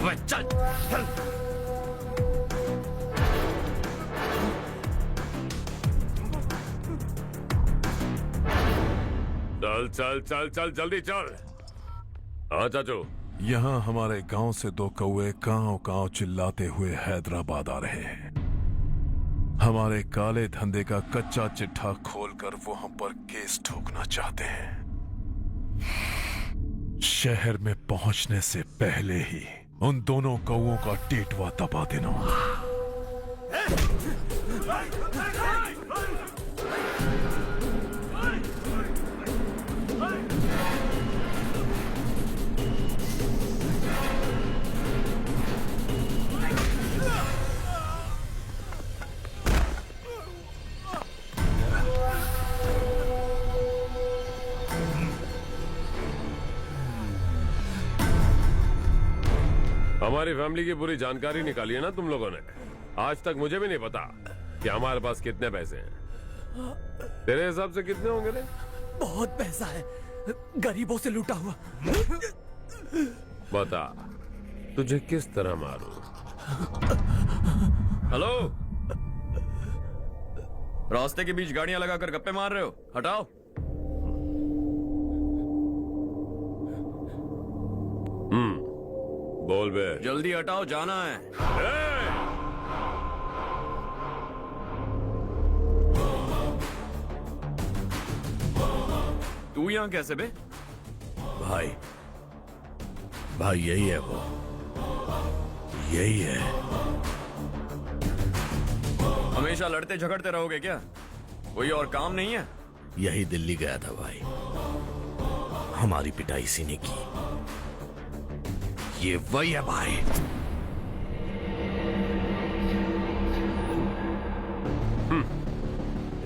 अबे चल चल। चल चल चल चल जल्दी चल। हाँ चाचू। यहाँ हमारे गांव से 2 कौवे कांव चिल्लाते हुए हैदराबाद आ रहे हैं। हमारे काले धंधे का कच्चा चिट्ठा खोलकर वो हम पर केस ठोकना चाहते हैं। शहर में पहुंचने से पहले ही उन दोनों कौवों का टेटवा दबा देना। हमारी फैमिली की पूरी जानकारी निकाली है ना तुम लोगों ने। आज तक मुझे भी नहीं पता कि हमारे पास कितने पैसे हैं। तेरे हिसाब से कितने होंगे रे? बहुत पैसा है, गरीबों से लूटा हुआ। बता तुझे किस तरह मारूं? हेलो, रास्ते के बीच गाड़ियां लगाकर गप्पे मार रहे हो? हटाओ। बोल बे। जल्दी हटाओ, जाना है। तू यहां कैसे बे? भाई यही है वो, यही है। हमेशा लड़ते झगड़ते रहोगे क्या? कोई और काम नहीं है? यही दिल्ली गया था भाई, हमारी पिटाई इसी ने की। ये वही है भाई।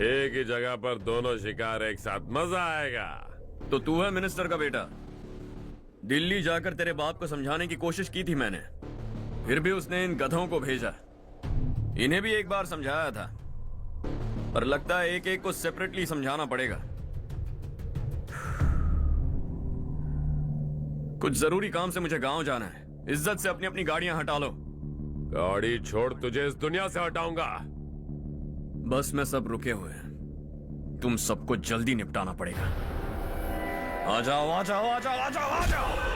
एक ही जगह पर दोनों शिकार एक साथ, मजा आएगा। तो तू है मिनिस्टर का बेटा। दिल्ली जाकर तेरे बाप को समझाने की कोशिश की थी मैंने, फिर भी उसने इन गधों को भेजा। इन्हें भी एक बार समझाया था, पर लगता है एक एक को सेपरेटली समझाना पड़ेगा। कुछ जरूरी काम से मुझे गांव जाना है। इज्जत से अपनी अपनी गाड़ियां हटा लो। गाड़ी छोड़, तुझे इस दुनिया से हटाऊंगा। बस में सब रुके हुए हैं, तुम सबको जल्दी निपटाना पड़ेगा। आ जाओ आ जाओ आ जाओ आ जाओ आ जाओ।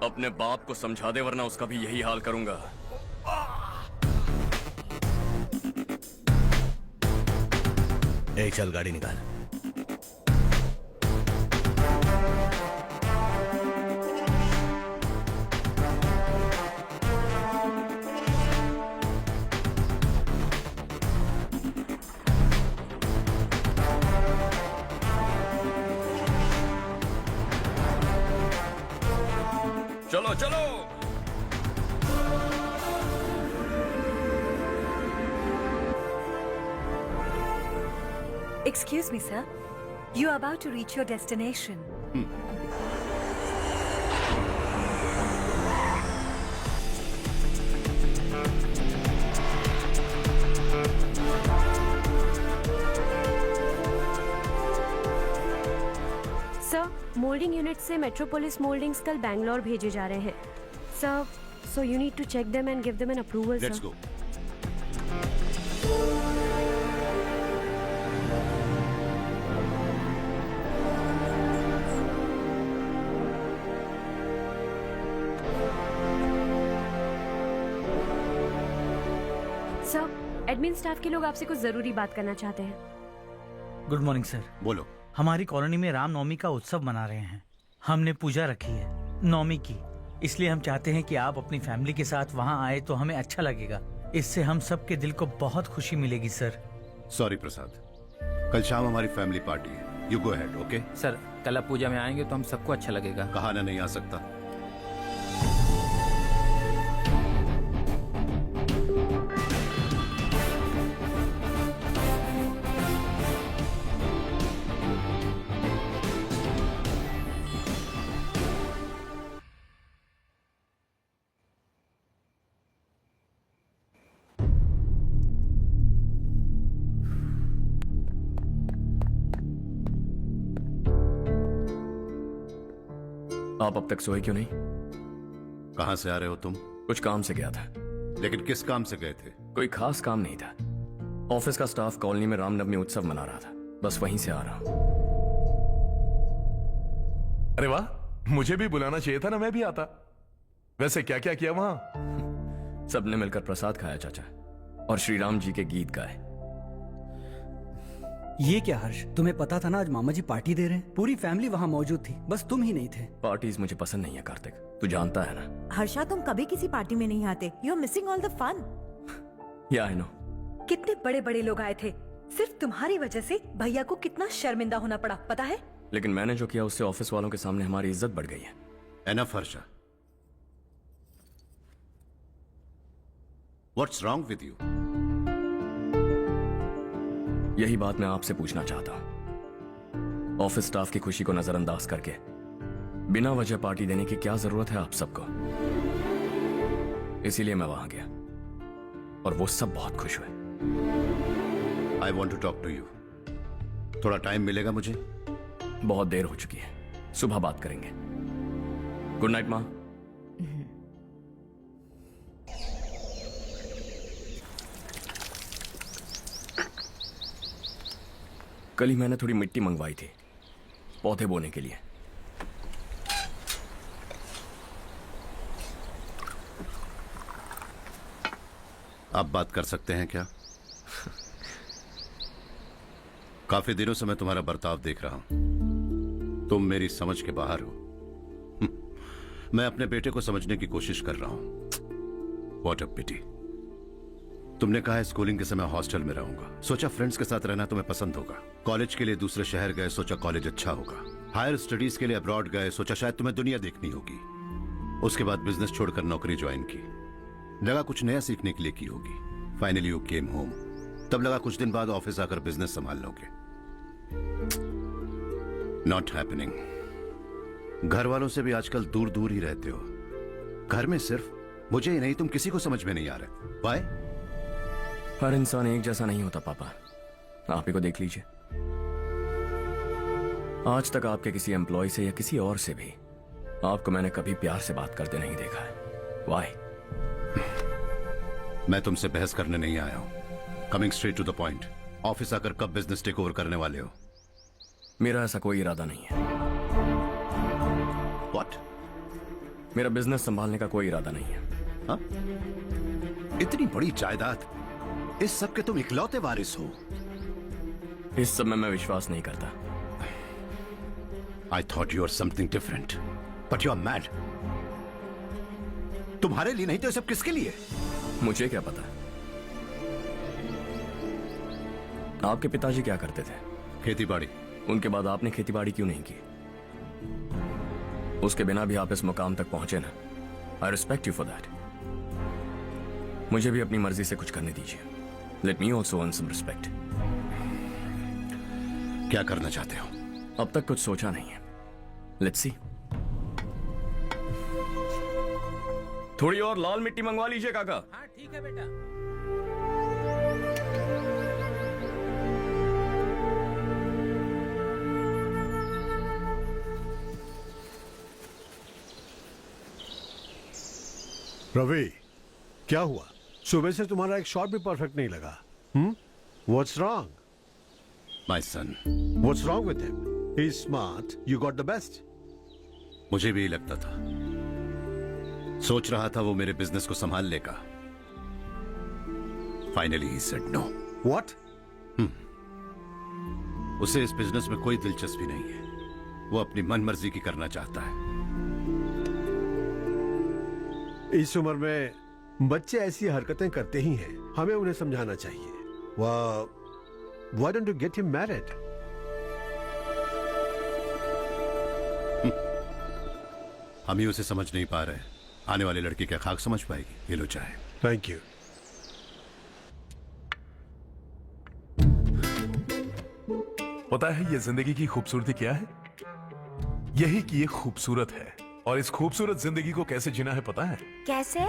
अपने बाप को समझा दे, वरना उसका भी यही हाल करूंगा। चल गाड़ी निकाल। चलो चलो। Excuse me, sir. You are about to reach your destination. Sir, moulding unit से मेट्रोपोलिस मोल्डिंग्स कल बैंगलोर भेजे जा रहे हैं sir, so you need to check them and give them an approval sir. Let's go. Sir, admin staff के लोग आपसे कुछ जरूरी बात करना चाहते हैं। Good morning sir. बोलो। हमारी कॉलोनी में रामनवमी का उत्सव मना रहे हैं। हमने पूजा रखी है नवमी की, इसलिए हम चाहते हैं कि आप अपनी फैमिली के साथ वहाँ आए तो हमें अच्छा लगेगा। इससे हम सबके दिल को बहुत खुशी मिलेगी सर। सॉरी प्रसाद, कल शाम हमारी फैमिली पार्टी है। You go ahead, okay? Sir, कल आप पूजा में आएंगे तो हम सबको अच्छा लगेगा। कहा ना नहीं आ सकता। आप अब तक सोए क्यों नहीं? कहां से आ रहे हो तुम? कुछ काम से गया था। लेकिन किस काम से गए थे? कोई खास काम नहीं था। ऑफिस का स्टाफ कॉलोनी में रामनवमी उत्सव मना रहा था, बस वहीं से आ रहा हूं। अरे वाह, मुझे भी बुलाना चाहिए था ना, मैं भी आता। वैसे क्या क्या किया वहां? सबने मिलकर प्रसाद खाया चाचा, और श्री राम जी के गीत गाए। ये क्या हर्ष, तुम्हें पता था ना आज मामा जी पार्टी दे रहे हैं? पूरी फैमिली वहाँ मौजूद थी, बस तुम ही नहीं थे। पार्टीज मुझे पसंद नहीं है कार्तिक, तू जानता है ना। हर्षा, तुम कभी किसी पार्टी में नहीं आते। You are missing all the fun. या आई नो। कितने बड़े बड़े लोग आए थे, सिर्फ तुम्हारी वजह से भैया को कितना शर्मिंदा होना पड़ा, पता है? लेकिन मैंने जो किया उससे ऑफिस वालों के सामने हमारी इज्जत बढ़ गई है। Enough Harsha, what's wrong with you? यही बात मैं आपसे पूछना चाहता हूं। ऑफिस स्टाफ की खुशी को नजरअंदाज करके बिना वजह पार्टी देने की क्या जरूरत है आप सबको? इसीलिए मैं वहां गया और वो सब बहुत खुश हुए। I want to talk to you. थोड़ा टाइम मिलेगा मुझे? बहुत देर हो चुकी है, सुबह बात करेंगे। गुड नाइट माँ। कल ही मैंने थोड़ी मिट्टी मंगवाई थी पौधे बोने के लिए। आप बात कर सकते हैं क्या? काफी दिनों से मैं तुम्हारा बर्ताव देख रहा हूं। तुम मेरी समझ के बाहर हो। मैं अपने बेटे को समझने की कोशिश कर रहा हूं। व्हाट अ पिटी। तुमने कहा स्कूलिंग के समय हॉस्टल में रहूंगा, सोचा फ्रेंड्स के साथ रहना तुम्हें पसंद होगा। कॉलेज के लिए दूसरे शहर गए, सोचा कॉलेज अच्छा होगा। हायर स्टडीज के लिए अब्रॉड गए, सोचा शायद तुम्हें दुनिया देखनी होगी। उसके बाद बिजनेस छोड़कर नौकरी ज्वाइन की, लगा कुछ नया सीखने के लिए की होगी। फाइनली यू केम होम, तब लगा कुछ दिन बाद ऑफिस आकर बिजनेस संभाल लोगे। Not happening. घर वालों से भी आजकल दूर दूर ही रहते हो। घर में सिर्फ मुझे ही नहीं, तुम किसी को समझ में नहीं आ रहे। वाई? हर इंसान एक जैसा नहीं होता पापा, आप ही को देख लीजिए। आज तक आपके किसी एम्प्लॉय से या किसी और से भी आपको मैंने कभी प्यार से बात करते नहीं देखा है। वाई? मैं तुमसे बहस करने नहीं आया हूं। Coming straight to the point, office आकर कब बिजनेस टेक ओवर करने वाले हो? मेरा ऐसा कोई इरादा नहीं है। व्हाट? मेरा बिजनेस संभालने का कोई इरादा नहीं है। हाँ? इतनी बड़ी जायदाद, इस सब के तुम इकलौते वारिस हो। इस सब में मैं विश्वास नहीं करता। I thought you were something different, but you are mad. तुम्हारे लिए नहीं तो ये सब किसके लिए? मुझे क्या पता। आपके पिताजी क्या करते थे? खेती बाड़ी। उनके बाद आपने खेती बाड़ी क्यों नहीं की? उसके बिना भी आप इस मुकाम तक पहुंचे ना। I respect you for that. मुझे भी अपनी मर्जी से कुछ करने दीजिए। Let me also earn some respect. क्या करना चाहते हो? अब तक कुछ सोचा नहीं है। Let's see. थोड़ी और लाल मिट्टी मंगवा लीजिए काका। हाँ ठीक है बेटा। रवि, क्या हुआ? सुबह से तुम्हारा एक शॉट भी परफेक्ट नहीं लगा। What's wrong? My son. What's wrong with him? He's smart. You got the best. मुझे भी लगता था, सोच रहा था वो मेरे बिजनेस को संभाल लेगा। Finally he said no. What? उसे इस बिजनेस में कोई दिलचस्पी नहीं है। वो अपनी मनमर्जी की करना चाहता है। इस उम्र में बच्चे ऐसी हरकतें करते ही हैं। हमें उन्हें समझाना चाहिए। Why don't you get him married? हम ही उसे समझ नहीं पा रहे। आने वाली लड़की क्या खाक समझ पाएगी? ये लो चाहे। Thank you. पता है ये जिंदगी की खूबसूरती क्या है? यही कि ये खूबसूरत है, और इस खूबसूरत जिंदगी को कैसे जीना है पता है? कैसे?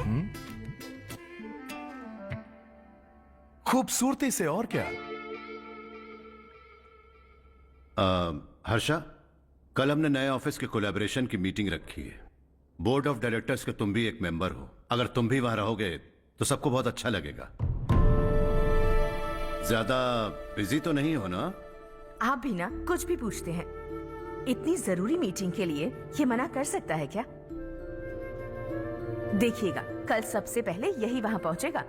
खूबसूरती से, और क्या। हर्षा, कल हमने नए ऑफिस के कोलैबोरेशन की मीटिंग रखी है। बोर्ड ऑफ डायरेक्टर्स के तुम भी एक मेंबर हो। अगर तुम भी वहां रहोगे तो सबको बहुत अच्छा लगेगा। ज्यादा बिजी तो नहीं हो ना? आप भी ना कुछ भी पूछते हैं। इतनी जरूरी मीटिंग के लिए ये मना कर सकता है क्या? देखिएगा, कल सबसे पहले यही वहां पहुंचेगा।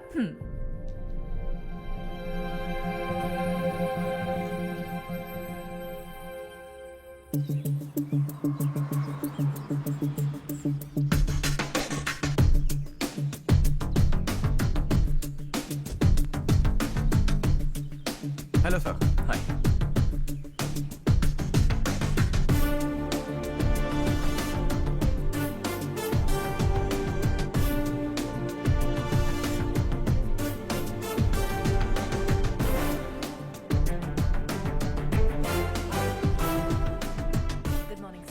Hello sir. हाय।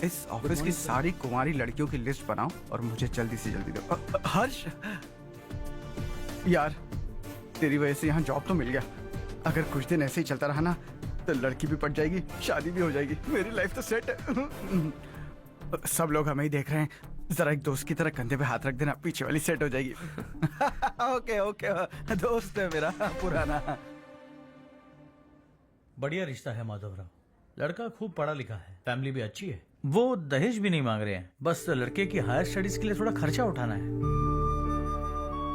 इस ऑफिस की सारी कुंवारी लड़कियों की लिस्ट बनाओ और मुझे जल्दी से जल्दी दो। हर्ष, यार तेरी वजह से यहाँ जॉब तो मिल गया। अगर कुछ दिन ऐसे ही चलता रहा ना तो लड़की भी पट जाएगी, शादी भी हो जाएगी, मेरी लाइफ तो सेट है। सब लोग हमें ही देख रहे हैं, जरा एक दोस्त की तरह कंधे पे हाथ रख देना, पीछे वाली सेट हो जाएगी। ओके ओके, दोस्त है मेरा पुराना। बढ़िया रिश्ता है माधवराव। लड़का खूब पढ़ा लिखा है, फैमिली भी अच्छी है। वो दहेज भी नहीं मांग रहे हैं, बस लड़के की हायर स्टडीज के लिए थोड़ा खर्चा उठाना है।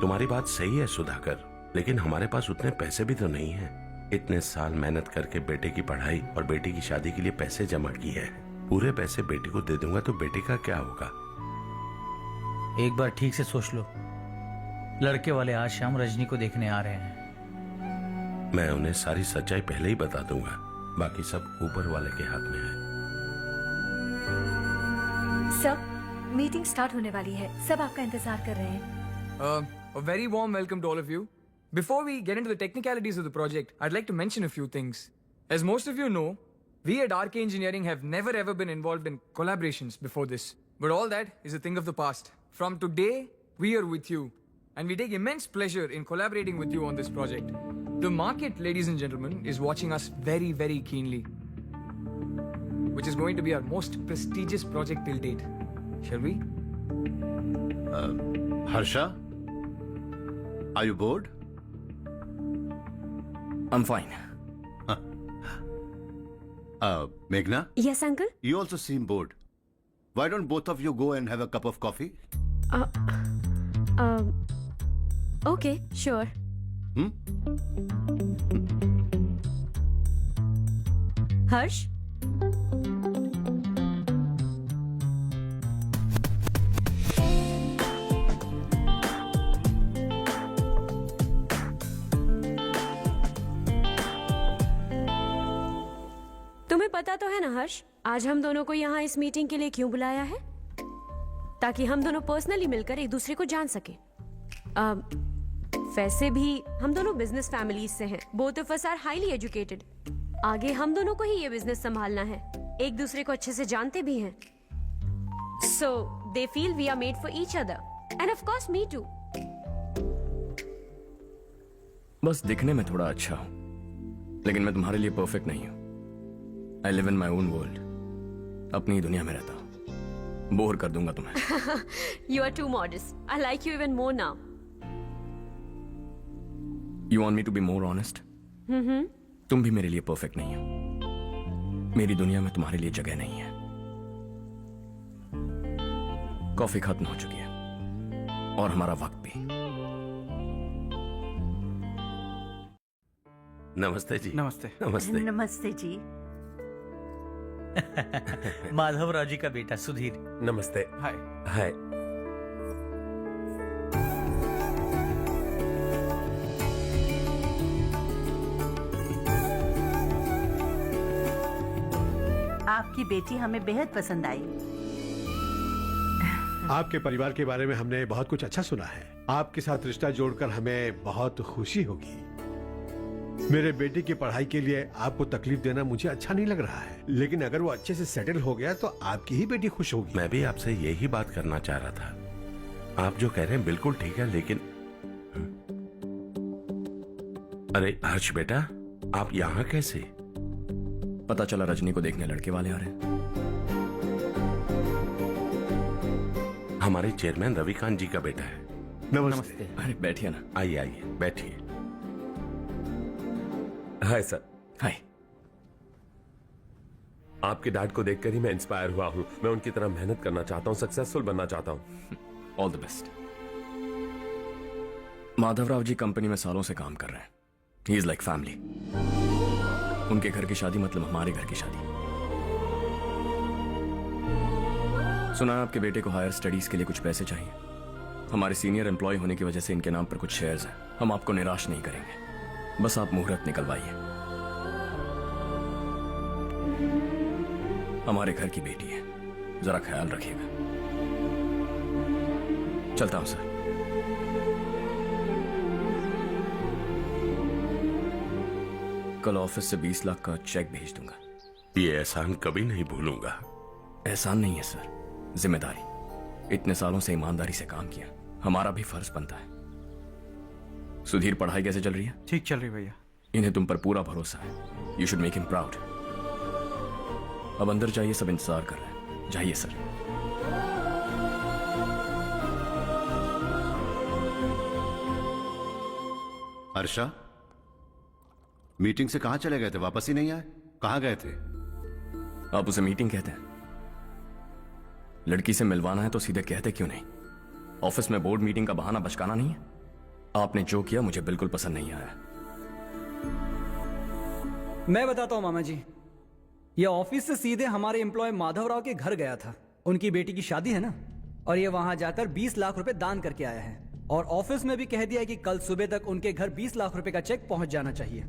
तुम्हारी बात सही है सुधाकर, लेकिन हमारे पास उतने पैसे भी तो नहीं है। इतने साल मेहनत करके बेटे की पढ़ाई और बेटी की शादी के लिए पैसे जमा किए हैं। पूरे पैसे बेटी को दे दूंगा तो बेटे का क्या होगा? एक बार ठीक से सोच लो। लड़के वाले आज शाम रजनी को देखने आ रहे हैं। मैं उन्हें सारी सच्चाई पहले ही बता दूंगा, बाकी सब ऊपर वाले के हाथ में है। सब मीटिंग स्टार्ट होने वाली है, सब आपका इंतजार कर रहे हैं। A very warm welcome to all of you. Before we get into the technicalities of the project, I'd like to mention a few things. As most of you know, we at RK Engineering have never ever been involved in collaborations before this. But all that is a thing of the past. From today, we are with you. And we take immense pleasure in collaborating with you on this project. The market, ladies and gentlemen, is watching us very, very keenly. Which is going to be our most prestigious project till date. Shall we? Harsha? Are you bored? I'm fine. Meghna? Yes, uncle. You also seem bored. Why don't both of you go and have a cup of coffee? Okay, sure. Harsh? तुम्हें पता तो है ना हर्ष, आज हम दोनों को यहाँ इस मीटिंग के लिए क्यों बुलाया है? ताकि हम दोनों पर्सनली मिलकर एक दूसरे को जान सके। वैसे भी हम दोनों बिजनेस फैमिलीज से हैं। Both of us are highly educated. आगे हम दोनों को ही ये बिजनेस संभालना है, एक दूसरे को अच्छे से जानते भी हैं। So they feel we are made for each other and of course me too. बस दिखने में थोड़ा अच्छा हूं, लेकिन मैं तुम्हारे लिए परफेक्ट नहीं हूं। I live in my own world, अपनी ही दुनिया में रहता हूं। बोर कर दूंगा तुम्हें। You are too modest. I like you even more now. You want me to be more honest? तुम भी मेरे लिए परफेक्ट नहीं हो। मेरी दुनिया में तुम्हारे लिए जगह नहीं है। कॉफी खत्म हो चुकी है और हमारा वक्त भी। नमस्ते जी। नमस्ते। नमस्ते। नमस्ते जी। माधवराव जी का बेटा सुधीर। नमस्ते। हाय। हाय। आपकी बेटी हमें बेहद पसंद आई। आपके परिवार के बारे में हमने बहुत कुछ अच्छा सुना है। आपके साथ रिश्ता जोड़कर हमें बहुत खुशी होगी। मेरे बेटे की पढ़ाई के लिए आपको तकलीफ देना मुझे अच्छा नहीं लग रहा है, लेकिन अगर वो अच्छे से सेटल हो गया तो आपकी ही बेटी खुश होगी। मैं भी आपसे यही बात करना चाह रहा था। आप जो कह रहे हैं बिल्कुल ठीक है, लेकिन अरे हर्ष बेटा, आप यहाँ कैसे? पता चला रजनी को देखने लड़के वाले आ रहे हैं। हमारे चेयरमैन रविकांत जी का बेटा है। नमस्ते। अरे बैठिए ना। आइए आइए बैठिए। Hi sir. हाय। आपके डैड को देखकर ही मैं इंस्पायर हुआ हूं। मैं उनकी तरह मेहनत करना चाहता हूं, सक्सेसफुल बनना चाहता हूं। All the best. Madhavrao ji company में सालों से काम कर रहे हैं। He is like family. उनके घर की शादी मतलब हमारे घर की शादी। सुना है आपके बेटे को हायर स्टडीज के लिए कुछ पैसे चाहिए। हमारे सीनियर एम्प्लॉय होने की वजह से इनके नाम पर कुछ शेयर्स हैं। हम आपको निराश नहीं करेंगे, बस आप मुहूर्त निकलवाइए। हमारे घर की बेटी है, जरा ख्याल रखिएगा। चलता हूं सर। कल ऑफिस से 20 लाख का चेक भेज दूंगा। ये एहसान कभी नहीं भूलूंगा। एहसान नहीं है सर, जिम्मेदारी। इतने सालों से ईमानदारी से काम किया, हमारा भी फर्ज बनता है। सुधीर, पढ़ाई कैसे चल रही है? ठीक चल रही भैया। इन्हें तुम पर पूरा भरोसा है। You should make him proud. अब अंदर जाइए, सब इंतजार कर रहे हैं। जाइए सर। हर्षा, मीटिंग से कहां चले गए थे? वापस ही नहीं आए? कहां गए थे? आप उसे मीटिंग कहते हैं? लड़की से मिलवाना है तो सीधे कहते क्यों नहीं? ऑफिस में बोर्ड मीटिंग का बहाना बचकाना नहीं है। आपने जो किया मुझे बिल्कुल पसंद नहीं आया। मैं बताता हूं मामा जी, ये ऑफिस से सीधे हमारे एम्प्लॉय माधवराव के घर गया था। उनकी बेटी की शादी है ना, और ये वहां जाकर 20 लाख रुपए दान करके आया है। और ऑफिस में भी कह दिया है कि कल सुबह तक उनके घर 20 लाख रुपए का चेक पहुंच जाना चाहिए।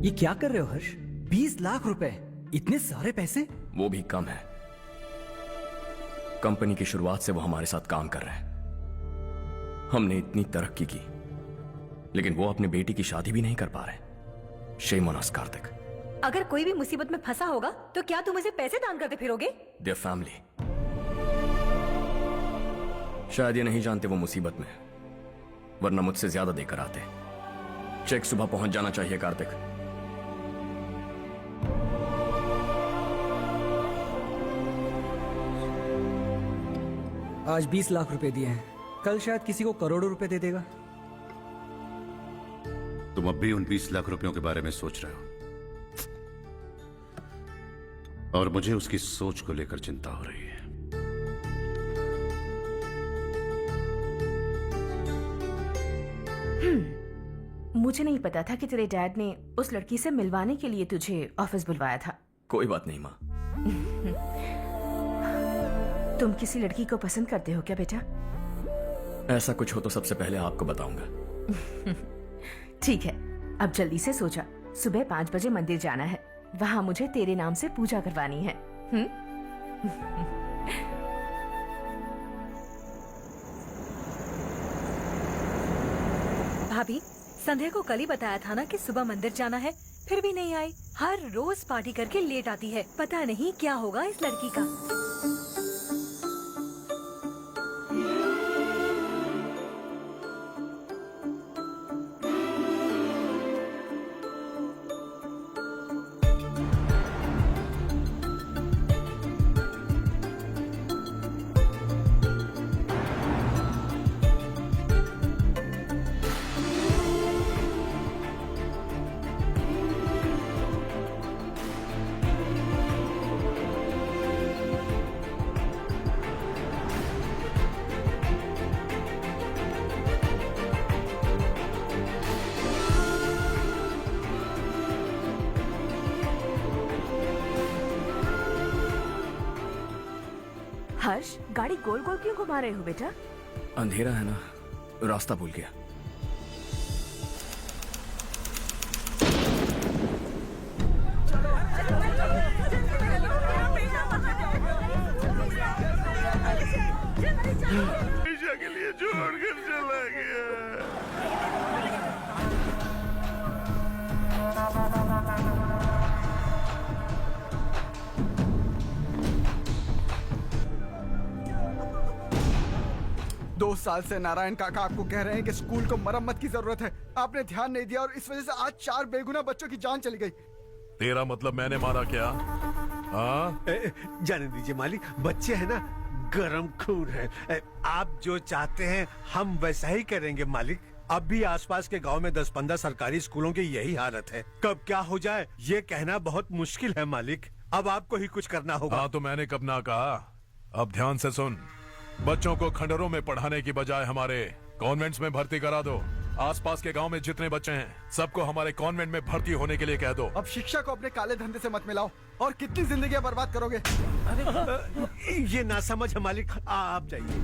ये क्या कर रहे हो हर्ष? 20 लाख रुपए, इतने सारे पैसे? वो भी कम है। कंपनी की शुरुआत से वो हमारे साथ काम कर रहे हैं। हमने इतनी तरक्की की, लेकिन वो अपने बेटी की शादी भी नहीं कर पा रहे। Shame on us Kartik. अगर कोई भी मुसीबत में फंसा होगा तो क्या तुम उसे पैसे दान करते फिरोगे? Their family. शायद ये नहीं जानते वो मुसीबत में, वरना मुझसे ज्यादा देकर आते। चेक सुबह पहुंच जाना चाहिए कार्तिक। आज 20 लाख रुपए दिए हैं, कल शायद किसी को करोड़ों रुपए दे देगा। तुम अब भी उन 20 लाख रुपयों के बारे में सोच रहे हो, और मुझे उसकी सोच को लेकर चिंता हो रही है। मुझे नहीं पता था कि तेरे डैड ने उस लड़की से मिलवाने के लिए तुझे ऑफिस बुलवाया था। कोई बात नहीं माँ। तुम किसी लड़की को पसंद करते हो क्या बेटा? ऐसा कुछ हो तो सबसे पहले आपको बताऊंगा। ठीक है, अब जल्दी से सो जा। सुबह 5 बजे मंदिर जाना है, वहां मुझे तेरे नाम से पूजा करवानी है। भाभी, संध्या को कल ही बताया था ना कि सुबह मंदिर जाना है, फिर भी नहीं आई। हर रोज पार्टी करके लेट आती है। पता नहीं क्या होगा इस लड़की का। हर्ष, गाड़ी गोल गोल क्यों घुमा रहे हो बेटा? अंधेरा है ना, रास्ता भूल गया। हमेशा के लिए छोड़कर चला गया। 2 साल से नारायण काका आपको कह रहे हैं कि स्कूल को मरम्मत की जरूरत है। आपने ध्यान नहीं दिया और इस वजह से आज 4 बेगुनाह बच्चों की जान चली गई। तेरा मतलब मैंने मारा क्या? हाँ? जाने दीजिए मालिक, बच्चे हैं ना, गरम खून है। आप जो चाहते हैं हम वैसा ही करेंगे मालिक। अब भी आसपास के गांव में 10-15 सरकारी स्कूलों की यही हालत है। कब क्या हो जाए ये कहना बहुत मुश्किल है मालिक। अब आपको ही कुछ करना होगा। हाँ तो मैंने कब ना कहा। अब ध्यान से सुन, बच्चों को खंडरों में पढ़ाने की बजाय हमारे कॉन्वेंट्स में भर्ती करा दो। आसपास के गांव में जितने बच्चे हैं सबको हमारे कॉन्वेंट में भर्ती होने के लिए कह दो। अब शिक्षा को अपने काले धंधे से मत मिलाओ। और कितनी जिंदगियां बर्बाद करोगे? ये ना समझ है मालिक, आप जाइए।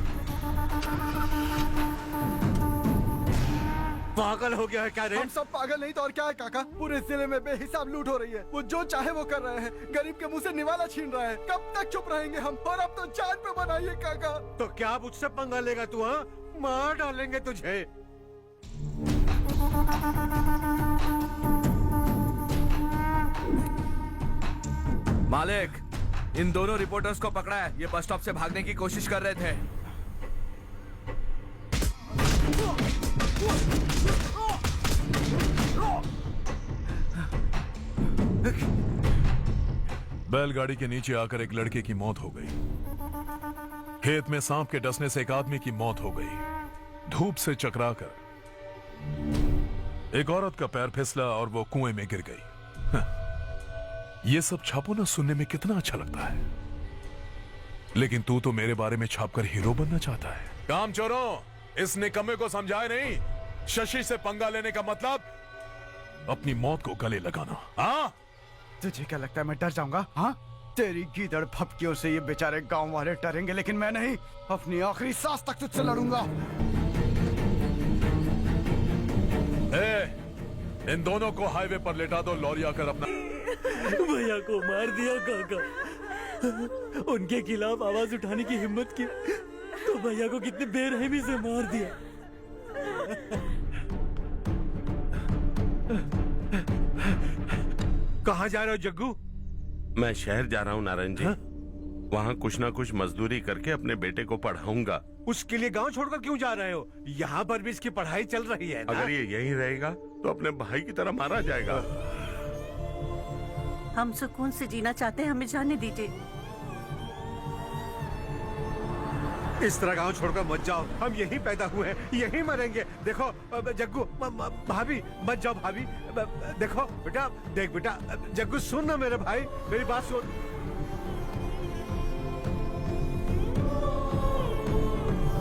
पागल हो गया है क्या रे? हम सब पागल नहीं तो और क्या है काका। पूरे जिले में बेहिसाब लूट हो रही है। वो जो चाहे वो कर रहे हैं। गरीब के मुंह से निवाला छीन रहा है। कब तक चुप रहेंगे हम? और अब तो जान पे बनाइए काका। तो क्या मुझसे पंगा लेगा तू? हाँ, मार डालेंगे तुझे। मालिक, इन दोनों रिपोर्टर्स को पकड़ा है। ये बस स्टॉप से भागने की कोशिश कर रहे थे। बैलगाड़ी के नीचे आकर एक लड़के की मौत हो गई। खेत में सांप के डसने से एक आदमी की मौत हो गई। धूप से चकराकर एक औरत का पैर फिसला और वो कुएं में गिर गई। ये सब छापो ना सुनने में कितना अच्छा लगता है, लेकिन तू तो मेरे बारे में छापकर हीरो बनना चाहता है। काम चोरों, इस निकम्मे को समझाए नहीं। शशि से पंगा लेने का मतलब अपनी मौत को गले लगाना। हाँ, तुझे क्या लगता है मैं डर जाऊंगा? हाँ, तेरी गीदड़ फपकियों से ये बेचारे गांव वाले डरेंगे, लेकिन मैं नहीं। अपनी आखिरी सांस तक तुझसे लड़ूंगा। इन दोनों को हाईवे पर लेटा दो। लॉरी आकर अपना भैया को मार दिया काका। उनके खिलाफ आवाज उठाने की हिम्मत की तो भैया को कितने बेरहमी से मार दिया। कहाँ जा रहे हो जग्गू? मैं शहर जा रहा हूँ नारायण जी। वहाँ कुछ ना कुछ मजदूरी करके अपने बेटे को पढ़ाऊंगा। उसके लिए गांव छोड़कर क्यों जा रहे हो? यहाँ पर भी इसकी पढ़ाई चल रही है ना? अगर ये यहीं रहेगा तो अपने भाई की तरह मारा जाएगा। हम सुकून से जीना चाहते हैं, हमें जाने दीजिए। इस तरह गांव छोड़कर मत जाओ। हम यहीं पैदा हुए हैं, यहीं मरेंगे। देखो जग्गू, भाभी मत जाओ। भाभी देखो बेटा, देख बेटा, जग्गू सुन ना मेरे भाई, मेरी बात सुन।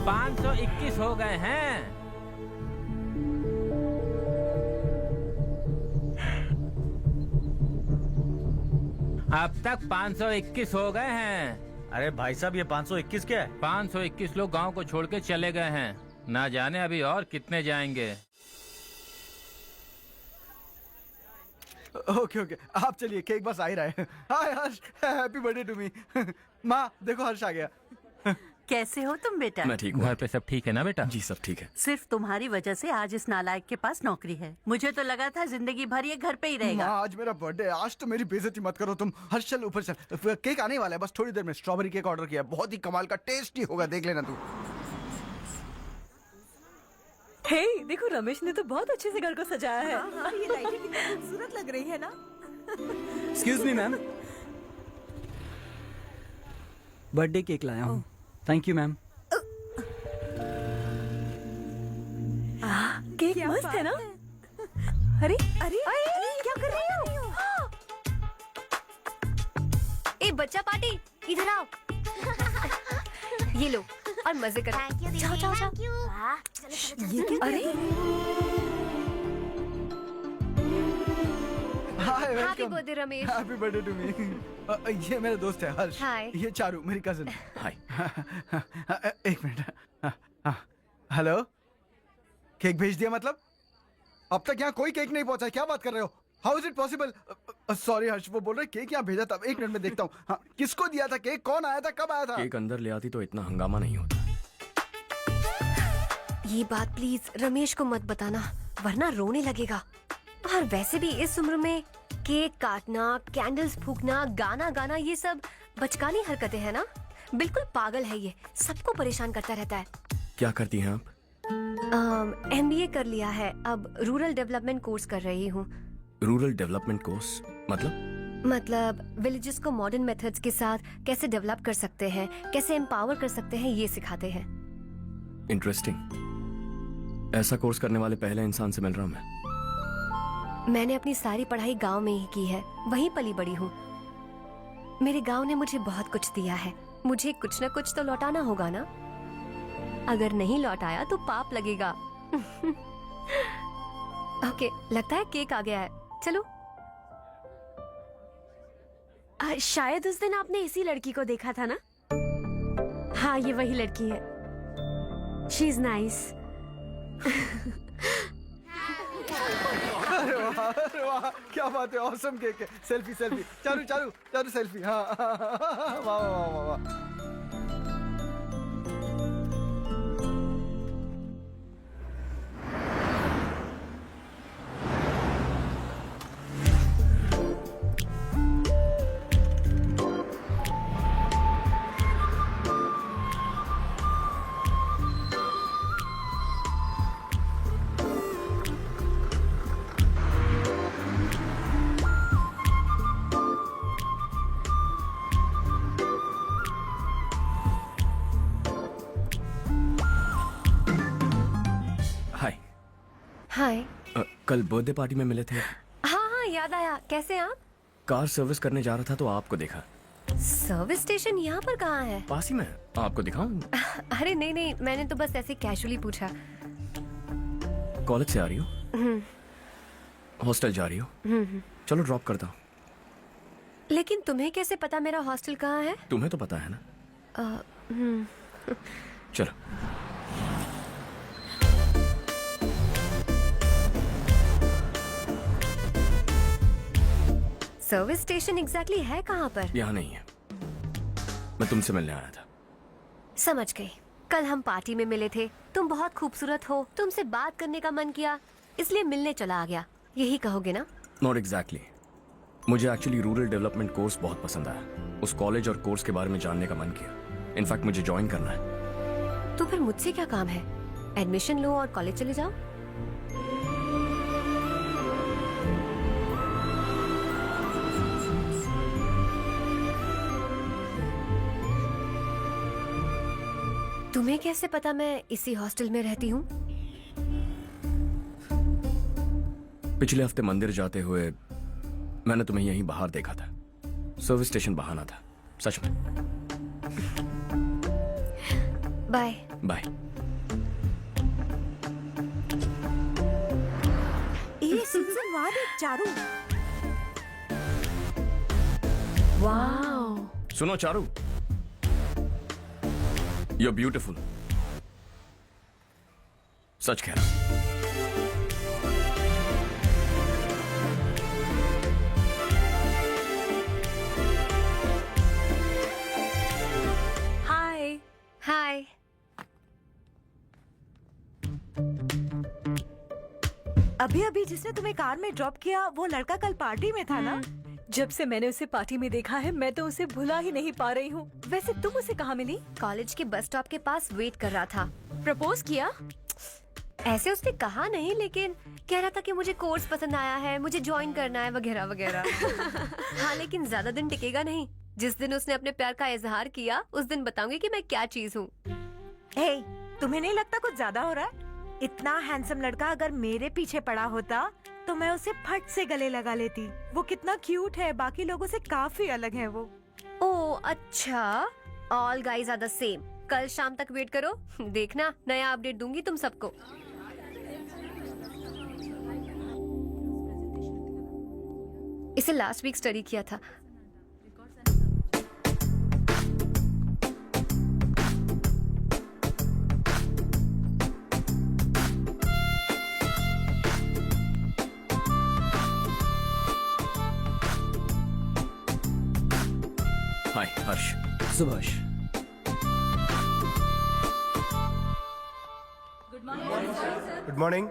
521 हो गए हैं। अब तक 521 हो गए हैं। अरे भाई साहब, ये 521 क्या है? 521 लोग गांव को छोड़ के चले गए हैं। ना जाने अभी और कितने जाएंगे। ओके ओके, आप चलिए, केक बस आ ही रहा है। हाय हर्ष, हैप्पी बर्थडे टू मी। माँ देखो, हर्ष आ गया। कैसे हो तुम बेटा? मैं ठीक हूँ। घर पे सब ठीक है ना बेटा? जी सब ठीक है। सिर्फ तुम्हारी वजह से आज इस नालायक के पास नौकरी है। मुझे तो लगा था जिंदगी भर ये घर पे ही रहेगा। माँ, आज मेरा बर्थडे है, आज तो मेरी बेइज्जती मत करो तुम। हर्ष चल ऊपर चल, केक आने वाला है बस थोड़ी देर में। स्ट्रॉबेरी केक ऑर्डर किया है, बहुत ही कमाल का टेस्टी होगा, देख लेना तू। हे, देखो रमेश ने तो बहुत अच्छे से घर को सजाया है। हाँ, ये लाइटें कितनी खूबसूरत लग रही है ना। Excuse me ma'am, birthday cake लाया हूँ। Thank you ma'am. केक मस्त है ना? अरे अरे अरे क्या कर रही हो? ए बच्चा पार्टी, इधर आओ। ये लो और मजे करो। जाओ जाओ जाओ। ये क्या? अरे hi, happy welcome. Birthday Ramesh. Happy birthday to me. ये मेरा दोस्त है हर्ष। हाय। ये चारू मेरी कजिन। हाय। एक मिनट। हेलो, केक भेज दिया मतलब? अब तक यहाँ कोई केक नहीं पहुंचा, क्या बात कर रहे हो? How is it possible? Sorry Harsh, वो बोल रहे केक यहाँ भेजा था। एक मिनट में देखता हूँ। हाँ, किसको दिया था केक? कौन आया था? कब आया था? केक अंदर ले आती तो इतना हंगामा नहीं होता। ये बात प्लीज रमेश को मत बताना, वरना रोने लगेगा। और वैसे भी इस उम्र में केक काटना, कैंडल्स फूकना, गाना गाना, ये सब बचकानी हरकतें हैं ना। बिल्कुल पागल है ये, सबको परेशान करता रहता है। क्या करती हैं आप? MBA कर लिया है, अब रूरल डेवलपमेंट कोर्स कर रही हूँ। रूरल डेवलपमेंट कोर्स मतलब? विलेजेस को मॉडर्न मेथड्स के साथ कैसे डेवलप कर सकते हैं, कैसे एम्पावर कर सकते हैं, ये सिखाते हैं। इंटरेस्टिंग। ऐसा कोर्स करने वाले पहले इंसान से मिल रहा हूँ मैं। मैंने अपनी सारी पढ़ाई गांव में ही की है, वहीं पली बड़ी हूँ। मेरे गांव ने मुझे बहुत कुछ दिया है, मुझे कुछ न कुछ तो लौटाना होगा ना। अगर नहीं लौटाया तो पाप लगेगा। ओके, लगता है केक आ गया है, चलो। शायद उस दिन आपने इसी लड़की को देखा था ना? हाँ, ये वही लड़की है। She is nice. अरे वाह, क्या बात है, ऑसम केक है। Selfie selfie, Charu Charu Charu selfie. हाँ, वाह वाह वाह वाह। हाय। कल बर्थडे पार्टी में मिले थे। हाँ हाँ, याद आया। कैसे आप? कार सर्विस करने जा रहा था तो आपको देखा। सर्विस स्टेशन यहाँ पर कहाँ है? पास ही में, आपको दिखाऊं? अरे नहीं नहीं, मैंने तो बस ऐसे कैजुअली पूछा। कॉलेज से आ रही हो? हॉस्टल जा रही हो? चलो ड्रॉप करता हूँ। लेकिन तुम्हें कैसे पता मेरा हॉस्टल कहाँ है? तुम्हें तो पता है ना। चलो। सर्विस स्टेशन एग्जैक्टली है कहाँ पर? यहाँ नहीं है, मैं तुमसे मिलने आया था। समझ गई। कल हम पार्टी में मिले थे, तुम बहुत खूबसूरत हो, तुमसे बात करने का मन किया, इसलिए मिलने चला आ गया, यही कहोगे ना? Not exactly. मुझे एक्चुअली रूरल डेवलपमेंट कोर्स बहुत पसंद आया। उस कॉलेज और कोर्स के बारे में जानने का मन किया। इनफैक्ट मुझे ज्वाइन करना है। तो फिर मुझसे क्या काम है? एडमिशन लो और कॉलेज चले जाओ। तुम्हें कैसे पता मैं इसी हॉस्टल में रहती हूँ? पिछले हफ्ते मंदिर जाते हुए मैंने तुम्हें यहीं बाहर देखा था। सर्विस स्टेशन बहाना था, सच में। Bye bye. ये सुनवाद है चारू। वाओ। सुनो चारू, यू आर ब्यूटिफुल। सच कह रहा। हाय। अभी अभी जिसने तुम्हें कार में ड्रॉप किया वो लड़का कल पार्टी में था ना? जब से मैंने उसे पार्टी में देखा है मैं तो उसे भुला ही नहीं पा रही हूँ। वैसे तुम उसे कहाँ मिली? कॉलेज के बस स्टॉप के पास वेट कर रहा था। प्रपोज किया? ऐसे उसने कहा नहीं, लेकिन कह रहा था कि मुझे कोर्स पसंद आया है, मुझे ज्वाइन करना है वगैरह वगैरह। हाँ, लेकिन ज्यादा दिन टिकेगा नहीं। जिस दिन उसने अपने प्यार का इजहार किया उस दिन बताऊंगी कि मैं क्या चीज हूँ। हे, तुम्हें नहीं लगता कुछ ज्यादा हो रहा है? इतना हैंडसम लड़का अगर मेरे पीछे पड़ा होता तो मैं उसे फट से गले लगा लेती। वो कितना क्यूट है, बाकी लोगों से काफी अलग है वो। ओह अच्छा, all guys are the same. कल शाम तक वेट करो, देखना नया अपडेट दूंगी तुम सबको। इसे लास्ट वीक स्टडी किया था। हाय हर्ष। Subhash. Good morning.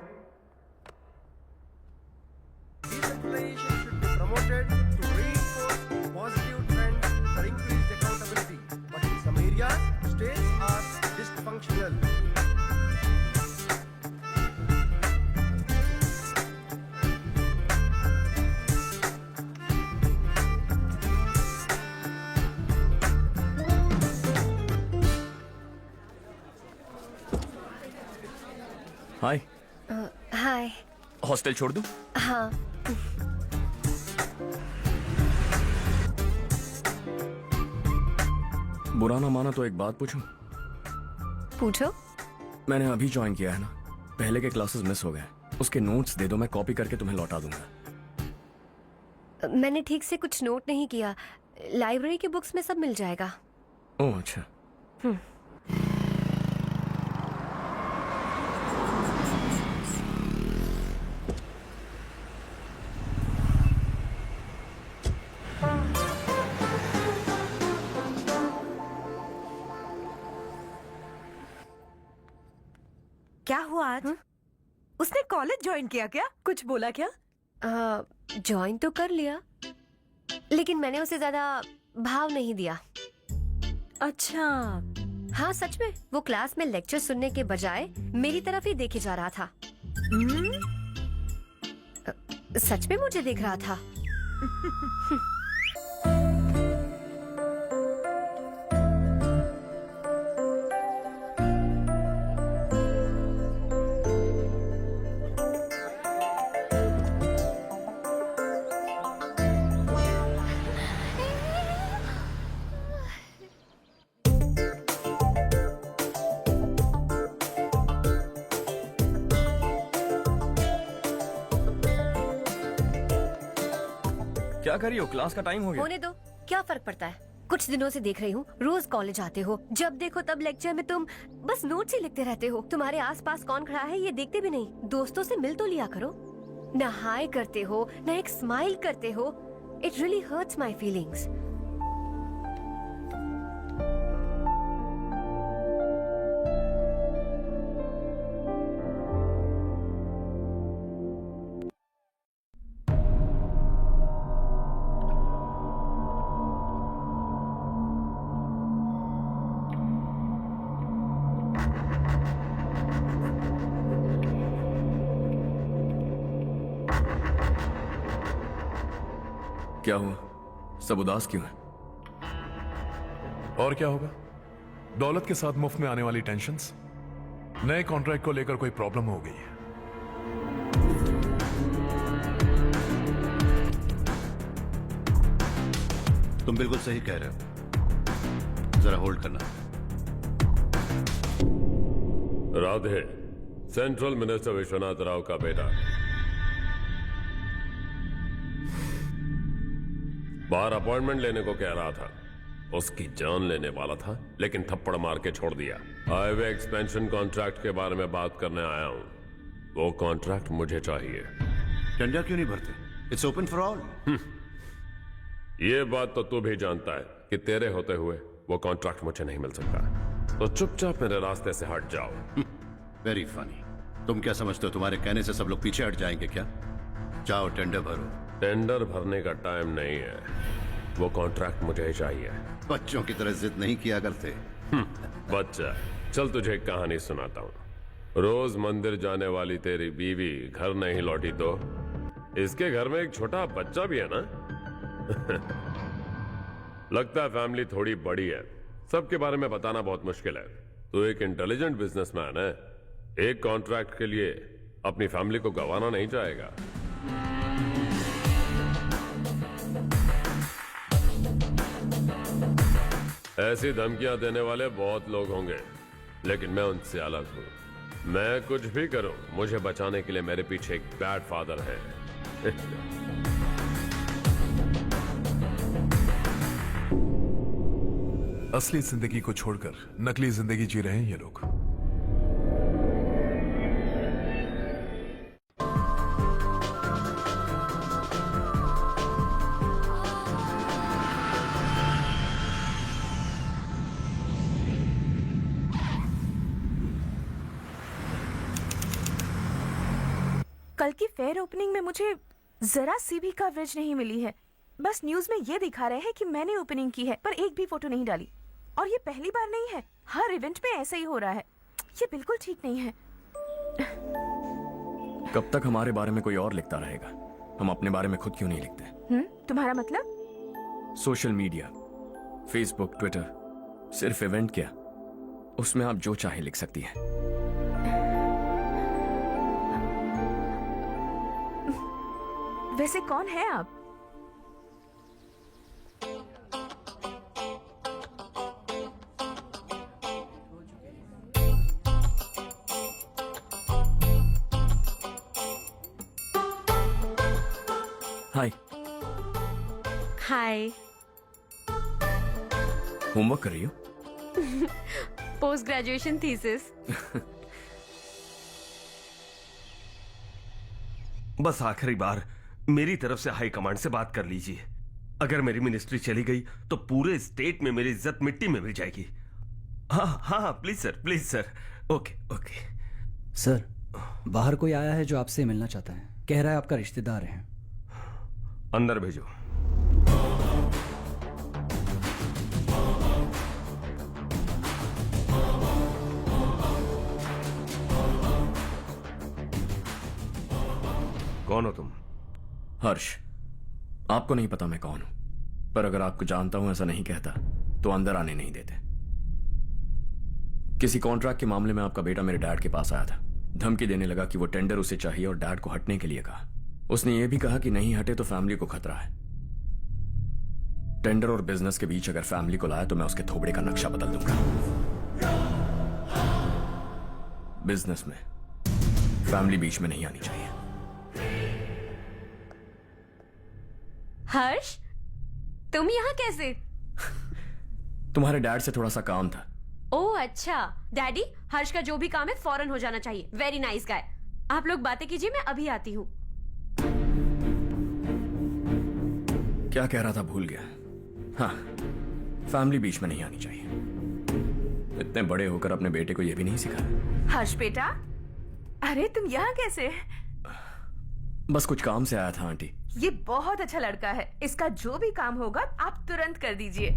Decentralization should be promoted to reinforce positive trend for increased accountability. But in some areas, states are dysfunctional. Hi. Hi. Hostel छोड़ दूं? हाँ। बुरा ना माना तो एक बात पूछूं? पूछो। मैंने अभी ज्वाइन किया है ना, पहले के क्लासेस मिस हो गए। उसके नोट्स दे दो, मैं कॉपी करके तुम्हें लौटा दूंगा। मैंने ठीक से कुछ नोट नहीं किया। लाइब्रेरी के बुक्स में सब मिल जाएगा। ओह अच्छा। क्या हुआ आज? उसने कॉलेज ज्वाइन किया क्या? कुछ बोला क्या? ज्वाइन तो कर लिया, लेकिन मैंने उसे ज्यादा भाव नहीं दिया। अच्छा। हाँ सच में, वो क्लास में लेक्चर सुनने के बजाय मेरी तरफ ही देखे जा रहा था। सच में मुझे देख रहा था। क्या कर रही हो? क्लास का टाइम हो गया। होने दो, क्या फर्क पड़ता है? कुछ दिनों से देख रही हूँ, रोज कॉलेज आते हो, जब देखो तब लेक्चर में तुम बस नोट्स ही लिखते रहते हो। तुम्हारे आसपास कौन खड़ा है ये देखते भी नहीं। दोस्तों से मिल तो लिया करो। न हाय करते हो, न एक स्माइल करते हो। It really hurts my feelings. क्या हुआ? सब उदास क्यों है? और क्या होगा? दौलत के साथ मुफ्त में आने वाली टेंशन्स। नए कॉन्ट्रैक्ट को लेकर कोई प्रॉब्लम हो गई है। तुम बिल्कुल सही कह रहे हो। जरा होल्ड करना। राधे, सेंट्रल मिनिस्टर विश्वनाथ राव का बेटा। बाहर अपॉइंटमेंट लेने को कह रहा था। उसकी जान लेने वाला था, लेकिन थप्पड़ मार के छोड़ दिया। हाईवे एक्सपेंशन कॉन्ट्रैक्ट के बारे में बात करने आया हूं। वो कॉन्ट्रैक्ट मुझे चाहिए। टेंडर क्यों नहीं भरते? It's open for all. ये बात तो तू भी जानता है कि तेरे होते हुए वो कॉन्ट्रैक्ट मुझे नहीं मिल सकता। तो चुपचाप मेरे रास्ते से हट जाओ। Very funny. तुम क्या समझते हो तुम्हारे कहने से सब लोग पीछे हट जाएंगे क्या? जाओ टेंडर भरो। टेंडर भरने का टाइम नहीं है, वो कॉन्ट्रैक्ट मुझे चाहिए। बच्चों की तरह जिद नहीं किया करते। बच्चा, चल तुझे एक कहानी सुनाता हूँ। रोज मंदिर जाने वाली तेरी बीवी घर नहीं लौटी तो इसके घर में एक छोटा बच्चा भी है ना। लगता है फैमिली थोड़ी बड़ी है, सबके बारे में बताना बहुत मुश्किल है। तू एक इंटेलिजेंट बिजनेसमैन है, एक कॉन्ट्रैक्ट के लिए अपनी फैमिली को गंवाना नहीं चाहेगा। ऐसी धमकियां देने वाले बहुत लोग होंगे, लेकिन मैं उनसे अलग हूं। मैं कुछ भी करूं, मुझे बचाने के लिए मेरे पीछे एक बैड फादर है। असली जिंदगी को छोड़कर नकली जिंदगी जी रहे हैं ये लोग। कल की फेयर ओपनिंग में मुझे जरा सी भी कवरेज नहीं मिली है। बस न्यूज में ये दिखा रहे हैं कि मैंने ओपनिंग की है, पर एक भी फोटो नहीं डाली। और ये पहली बार नहीं है, हर इवेंट में ऐसा ही हो रहा है। ये बिल्कुल ठीक नहीं है। कब तक हमारे बारे में कोई और लिखता रहेगा? हम अपने बारे में खुद क्यों नहीं लिखते? तुम्हारा मतलब? सोशल मीडिया, फेसबुक, ट्विटर, सिर्फ इवेंट क्या, उसमें आप जो चाहे लिख सकती हैं। वैसे कौन है आप? हाय। हाय। होमवर्क कर रही हो? Post graduation thesis. बस आखिरी बार मेरी तरफ से हाई कमांड से बात कर लीजिए। अगर मेरी मिनिस्ट्री चली गई तो पूरे स्टेट में मेरी इज्जत मिट्टी में मिल जाएगी। हाँ हाँ please sir, please sir. Okay okay sir, बाहर कोई आया है जो आपसे मिलना चाहता है। कह रहा है आपका रिश्तेदार है। अंदर भेजो। कौन हो तुम? हर्ष। आपको नहीं पता मैं कौन हूं, पर अगर आपको जानता हूं ऐसा नहीं कहता तो अंदर आने नहीं देते। किसी कॉन्ट्रैक्ट के मामले में आपका बेटा मेरे डैड के पास आया था। धमकी देने लगा कि वो टेंडर उसे चाहिए और डैड को हटने के लिए कहा। उसने ये भी कहा कि नहीं हटे तो फैमिली को खतरा है। टेंडर और बिजनेस के बीच अगर फैमिली को लाया तो मैं उसके थोबड़े का नक्शा बदल दूंगा। बिजनेस में फैमिली बीच में नहीं आनी चाहिए। हर्ष, तुम यहाँ कैसे? तुम्हारे डैड से थोड़ा सा काम था। ओह अच्छा। डैडी, हर्ष का जो भी काम है फौरन हो जाना चाहिए। Very nice guy. आप लोग बातें कीजिए, मैं अभी आती हूँ। क्या कह रहा था भूल गया। हाँ, फैमिली बीच में नहीं आनी चाहिए। इतने बड़े होकर अपने बेटे को यह भी नहीं सिखाया। हर्ष बेटा, अरे तुम यहाँ कैसे? बस कुछ काम से आया था आंटी। ये बहुत अच्छा लड़का है। इसका जो भी काम होगा आप तुरंत कर दीजिए।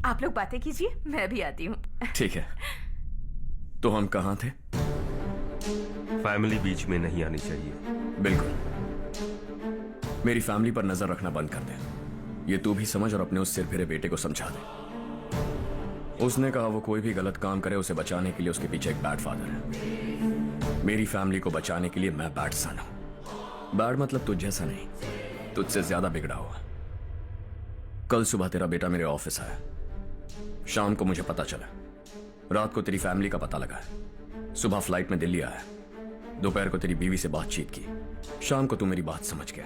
आप लोग बातें कीजिए, मैं भी आती हूँ। ठीक है। तो हम कहाँ थे? फैमिली बीच में नहीं आनी चाहिए। बिल्कुल। मेरी फैमिली पर नजर रखना बंद कर दे। ये तू भी समझ और अपने उस सिर फिरे बेटे को समझा दे। उसने कहा वो कोई भी गलत काम करे उसे बचाने के लिए उसके पीछे एक बैड फादर है। मेरी फैमिली को बचाने के लिए मैं बैड सन हूं। बैड मतलब तुझ जैसा नहीं, तुझसे ज्यादा बिगड़ा हुआ। कल सुबह तेरा बेटा मेरे ऑफिस आया। शाम को मुझे पता चला। रात को तेरी फैमिली का पता लगा। सुबह फ्लाइट में दिल्ली आया। दोपहर को तेरी बीवी से बातचीत की। शाम को तू मेरी बात समझ गया।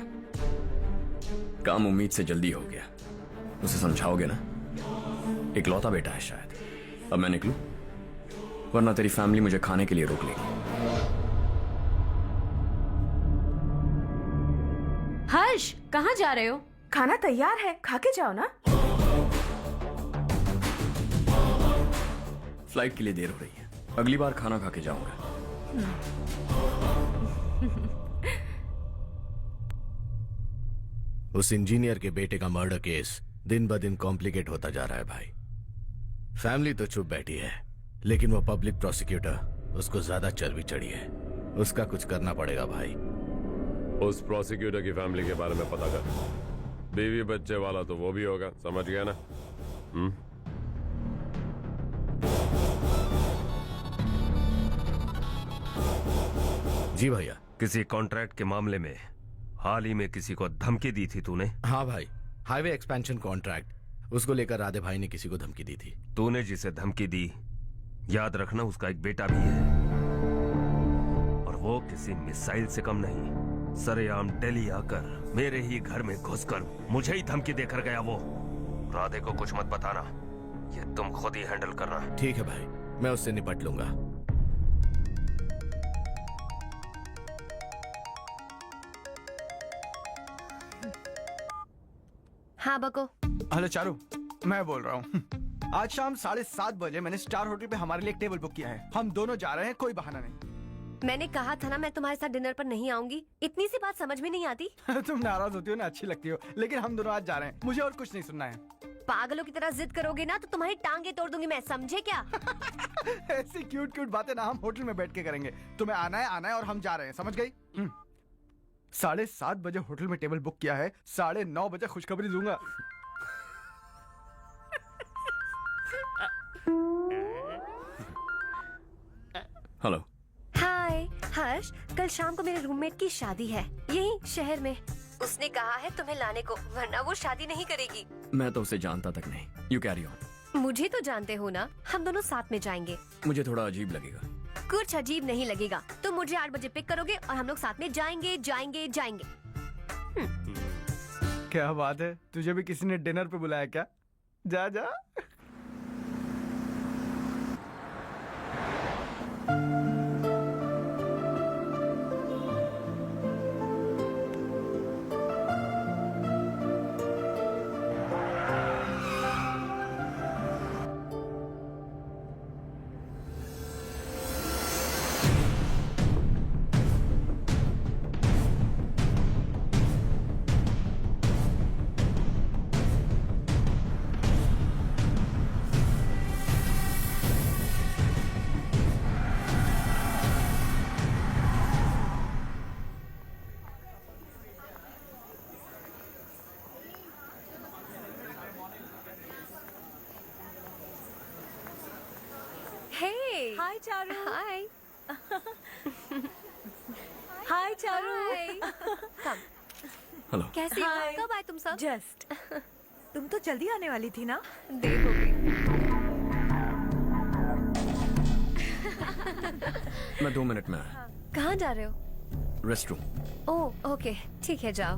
काम उम्मीद से जल्दी हो गया। उसे समझाओगे ना? इकलौता बेटा है शायद। अब मैं निकलूं, वरना तेरी फैमिली मुझे खाने के लिए रोक लेगी। हर्ष, कहाँ जा रहे हो? खाना तैयार है, खा के जाओ ना। फ्लाइट के लिए देर हो रही है। अगली बार खाना खा के जाऊंगा। उस इंजीनियर के बेटे का मर्डर केस दिन ब दिन कॉम्प्लिकेट होता जा रहा है भाई। फैमिली तो चुप बैठी है, लेकिन वो पब्लिक प्रोसिक्यूटर उसको ज्यादा चर्बी चढ़ी है। उसका कुछ करना पड़ेगा भाई। उस प्रोसिक्यूटर की फैमिली के बारे में पता कर। बीवी बच्चे वाला तो वो भी होगा, समझ गया ना? जी भैया। किसी कॉन्ट्रैक्ट के मामले में हाल ही में किसी को धमकी दी थी तूने? हाँ भाई, हाईवे एक्सपेंशन कॉन्ट्रैक्ट, उसको लेकर राधे भाई ने किसी को धमकी दी थी। तूने जिसे धमकी दी, याद रखना उसका एक बेटा भी है, और वो किसी मिसाइल से कम नहीं। सरेआम दिल्ली आकर मेरे ही घर में घुसकर मुझे ही धमकी देकर गया वो। राधे को कुछ मत बताना, ये तुम खुद ही हैंडल करना। ठीक है भाई, मैं उससे निपट लूंगा। हाँ बको। हेलो चारू, मैं बोल रहा हूँ। आज शाम 7:30 बजे मैंने स्टार होटल पे हमारे लिए एक टेबल बुक किया है। हम दोनों जा रहे हैं, कोई बहाना नहीं। मैंने कहा था ना मैं तुम्हारे साथ डिनर पर नहीं आऊंगी। इतनी सी बात समझ में नहीं आती? तुम नाराज होती हो ना, अच्छी लगती हो, लेकिन हम दोनों आज जा रहे हैं। मुझे और कुछ नहीं सुनना है। पागलों की तरह जिद करोगे ना तो तुम्हारी टांगे तोड़ दूंगी मैं, समझे क्या? ऐसी क्यूट क्यूट बातें ना हम होटल में बैठ के करेंगे। तुम्हें आना है और हम जा रहे हैं, समझ गई? 7:30 बजे होटल में टेबल बुक किया है, 9:30 बजे खुशखबरी दूंगा। हेलो। हाय हर्ष, कल शाम को मेरे रूममेट की शादी है यही शहर में। उसने कहा है तुम्हें लाने को, वरना वो शादी नहीं करेगी। मैं तो उसे जानता तक नहीं। You carry on. मुझे तो जानते हो ना, हम दोनों साथ में जाएंगे। मुझे थोड़ा अजीब लगेगा। कुछ अजीब नहीं लगेगा। तुम मुझे 8 बजे पिक करोगे और हम लोग साथ में जाएंगे जाएंगे जाएंगे। क्या बात है, तुझे भी किसी ने डिनर पे बुलाया क्या? जा जा। हाय चारू। हाय। हाय चारू। कम। हेलो। कैसे हो? कब आए तुम सब? जस्ट। तुम तो जल्दी आने वाली थी ना? देर हो गई। मैं 2 मिनट में आया। कहाँ जा रहे हो? Rest room. ओह ओके, ठीक है जाओ।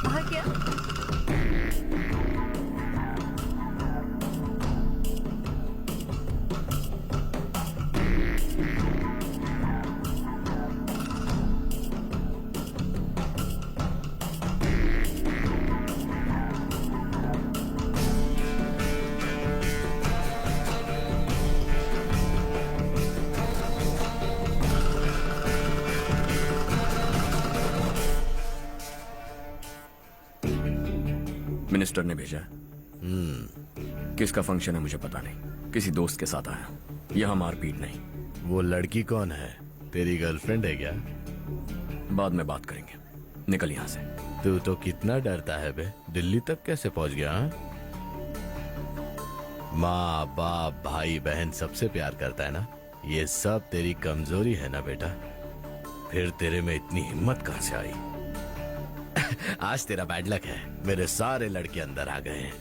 और क्या? मिनिस्टर ने भेजा है। किसका फंक्शन है मुझे पता नहीं, किसी दोस्त के साथ आया। यहाँ मारपीट नहीं। वो लड़की कौन है? तेरी गर्लफ्रेंड है क्या? बाद में बात करेंगे, निकल यहाँ से। तू तो कितना डरता है बे, दिल्ली तक कैसे पहुंच गया? माँ बाप भाई बहन सबसे प्यार करता है ना, ये सब तेरी कमजोरी है ना बेटा। फिर तेरे में इतनी हिम्मत कहाँ से आई? आज तेरा बैड लक है, मेरे सारे लड़के अंदर आ गए हैं।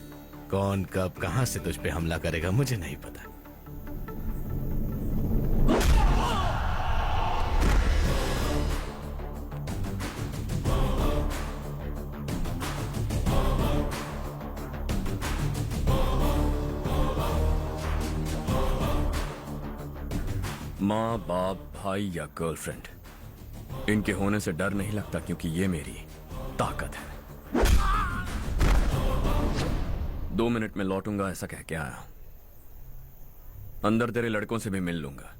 कौन कब कहां से तुझ पे हमला करेगा मुझे नहीं पता। माँ बाप भाई या गर्लफ्रेंड, इनके होने से डर नहीं लगता, क्योंकि ये मेरी ताकत है। 2 मिनट में लौटूंगा ऐसा कह के आया। अंदर तेरे लड़कों से भी मिल लूंगा।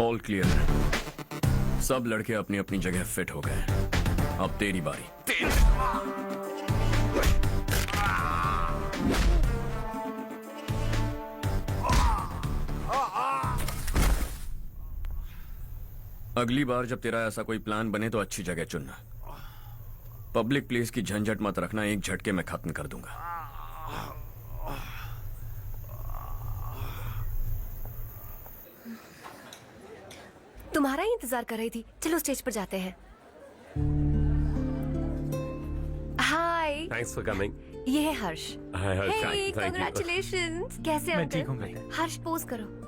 ऑल क्लियर है। सब लड़के अपनी अपनी जगह फिट हो गए। अब तेरी बारी। अगली बार जब तेरा ऐसा कोई प्लान बने तो अच्छी जगह चुनना। पब्लिक प्लेस की झंझट मत रखना, एक झटके में खत्म कर दूंगा। तुम्हारा ही इंतजार कर रही थी। चलो स्टेज पर जाते हैं। हाय, थैंक्स फॉर कमिंग। ये है हर्ष। हाय हर्ष, हे, थैंक यू। कांग्रेचुलेशंस। कैसे हो मैं ठीक हूँ अंकल? बेटा। हर्ष पोज करो।